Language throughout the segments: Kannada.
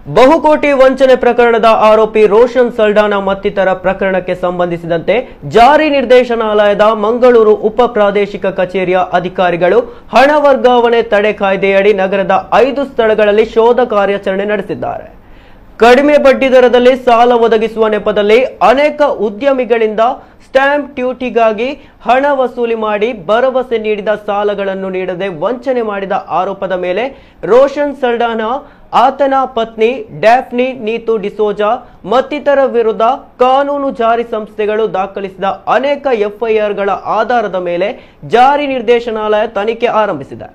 ಬಹುಕೋಟಿ ವಂಚನೆ ಪ್ರಕರಣದ ಆರೋಪಿ ರೋಷನ್ ಸಲ್ಡಾನಾ ಮತ್ತಿತರ ಪ್ರಕರಣಕ್ಕೆ ಸಂಬಂಧಿಸಿದಂತೆ ಜಾರಿ ನಿರ್ದೇಶನಾಲಯದ ಮಂಗಳೂರು ಉಪ ಪ್ರಾದೇಶಿಕ ಕಚೇರಿಯ ಅಧಿಕಾರಿಗಳು ಹಣ ವರ್ಗಾವಣೆ ತಡೆ ಕಾಯ್ದೆಯಡಿ ನಗರದ 5 ಸ್ಥಳಗಳಲ್ಲಿ ಶೋಧ ಕಾರ್ಯಾಚರಣೆ ನಡೆಸಿದ್ದಾರೆ. ಕಡಿಮೆ ಬಡ್ಡಿ ದರದಲ್ಲಿ ಸಾಲ ಒದಗಿಸುವ ನೆಪದಲ್ಲಿ ಅನೇಕ ಉದ್ಯಮಿಗಳಿಂದ ಸ್ಟಾಂಪ್ ಡ್ಯೂಟಿಗಾಗಿ ಹಣ ವಸೂಲಿ ಮಾಡಿ ಭರವಸೆ ನೀಡಿದ ಸಾಲಗಳನ್ನು ನೀಡದೆ ವಂಚನೆ ಮಾಡಿದ ಆರೋಪದ ಮೇಲೆ ರೋಷನ್ ಸಲ್ಡಾನಾ, ಆತನ ಪತ್ನಿ ಡ್ಯಾಫ್ನಿ ನೀತು ಡಿಸೋಜಾ ಮತ್ತಿತರ ವಿರುದ್ಧ ಕಾನೂನು ಜಾರಿ ಸಂಸ್ಥೆಗಳು ದಾಖಲಿಸಿದ ಅನೇಕ ಎಫ್ಐಆರ್ಗಳ ಆಧಾರದ ಮೇಲೆ ಜಾರಿ ನಿರ್ದೇಶನಾಲಯ ತನಿಖೆ ಆರಂಭಿಸಿದೆ.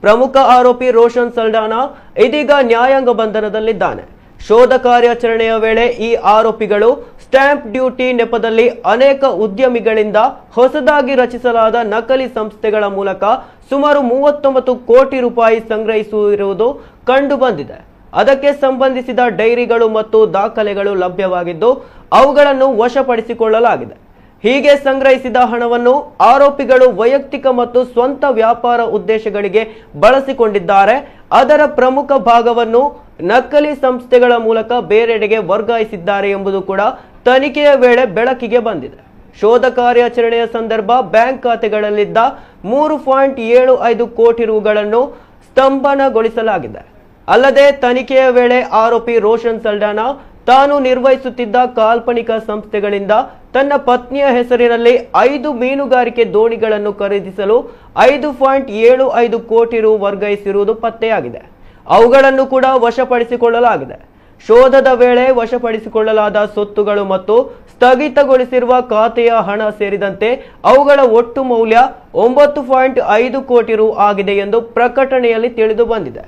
ಪ್ರಮುಖ ಆರೋಪಿ ರೋಷನ್ ಸಲ್ಡಾನಾ ಇದೀಗ ನ್ಯಾಯಾಂಗ ಬಂಧನದಲ್ಲಿದ್ದಾನೆ. ಶೋಧ ಕಾರ್ಯಾಚರಣೆಯ ವೇಳೆ ಈ ಆರೋಪಿಗಳು ಸ್ಟಾಂಪ್ ಡ್ಯೂಟಿ ನೆಪದಲ್ಲಿ ಅನೇಕ ಉದ್ಯಮಿಗಳಿಂದ ಹೊಸದಾಗಿ ರಚಿಸಲಾದ ನಕಲಿ ಸಂಸ್ಥೆಗಳ ಮೂಲಕ ಸುಮಾರು 39 ಕೋಟಿ ರೂಪಾಯಿ ಸಂಗ್ರಹಿಸಿರುವುದು ಕಂಡು ಬಂದಿದೆ. ಅದಕ್ಕೆ ಸಂಬಂಧಿಸಿದ ಡೈರಿಗಳು ಮತ್ತು ದಾಖಲೆಗಳು ಲಭ್ಯವಾಗಿದ್ದು ಅವುಗಳನ್ನು ವಶಪಡಿಸಿಕೊಳ್ಳಲಾಗಿದೆ. ಹೀಗೆ ಸಂಗ್ರಹಿಸಿದ ಹಣವನ್ನು ಆರೋಪಿಗಳು ವೈಯಕ್ತಿಕ ಮತ್ತು ಸ್ವಂತ ವ್ಯಾಪಾರ ಉದ್ದೇಶಗಳಿಗೆ ಬಳಸಿಕೊಂಡಿದ್ದಾರೆ. ಅದರ ಪ್ರಮುಖ ಭಾಗವನ್ನು ನಕಲಿ ಸಂಸ್ಥೆಗಳ ಮೂಲಕ ಬೇರೆಡೆಗೆ ವರ್ಗಾಯಿಸಿದ್ದಾರೆ ಎಂಬುದು ಕೂಡ ತನಿಖೆಯ ವೇಳೆ ಬೆಳಕಿಗೆ ಬಂದಿದೆ. ಶೋಧ ಕಾರ್ಯಾಚರಣೆಯ ಸಂದರ್ಭ ಬ್ಯಾಂಕ್ ಖಾತೆಗಳಲ್ಲಿದ್ದ 3.75 ಕೋಟಿ ರೂಗಳನ್ನು ಸ್ತಂಭನಗೊಳಿಸಲಾಗಿದೆ. ಅಲ್ಲದೆ ತನಿಖೆಯ ವೇಳೆ ಆರೋಪಿ ರೋಷನ್ ಸಲ್ಡಾನಾ ತಾನು ನಿರ್ವಹಿಸುತ್ತಿದ್ದ ಕಾಲ್ಪನಿಕ ಸಂಸ್ಥೆಗಳಿಂದ ತನ್ನ ಪತ್ನಿಯ ಹೆಸರಿನಲ್ಲಿ 5 ಮೀನುಗಾರಿಕೆ ದೋಣಿಗಳನ್ನು ಖರೀದಿಸಲು 5.75 ಕೋಟಿ ರು ವರ್ಗಾಯಿಸಿರುವುದು ಪತ್ತೆಯಾಗಿದೆ. ಅವುಗಳನ್ನು ಕೂಡ ವಶಪಡಿಸಿಕೊಳ್ಳಲಾಗಿದೆ. ಶೋಧದ ವೇಳೆ ವಶಪಡಿಸಿಕೊಳ್ಳಲಾದ ಸೊತ್ತುಗಳು ಮತ್ತು ಸ್ಥಗಿತಗೊಳಿಸಿರುವ ಖಾತೆಯ ಹಣ ಸೇರಿದಂತೆ ಅವುಗಳ ಒಟ್ಟು ಮೌಲ್ಯ 9.5 ಕೋಟಿ ರು ಆಗಿದೆ ಎಂದು ಪ್ರಕಟಣೆಯಲ್ಲಿ ತಿಳಿದು ಬಂದಿದೆ.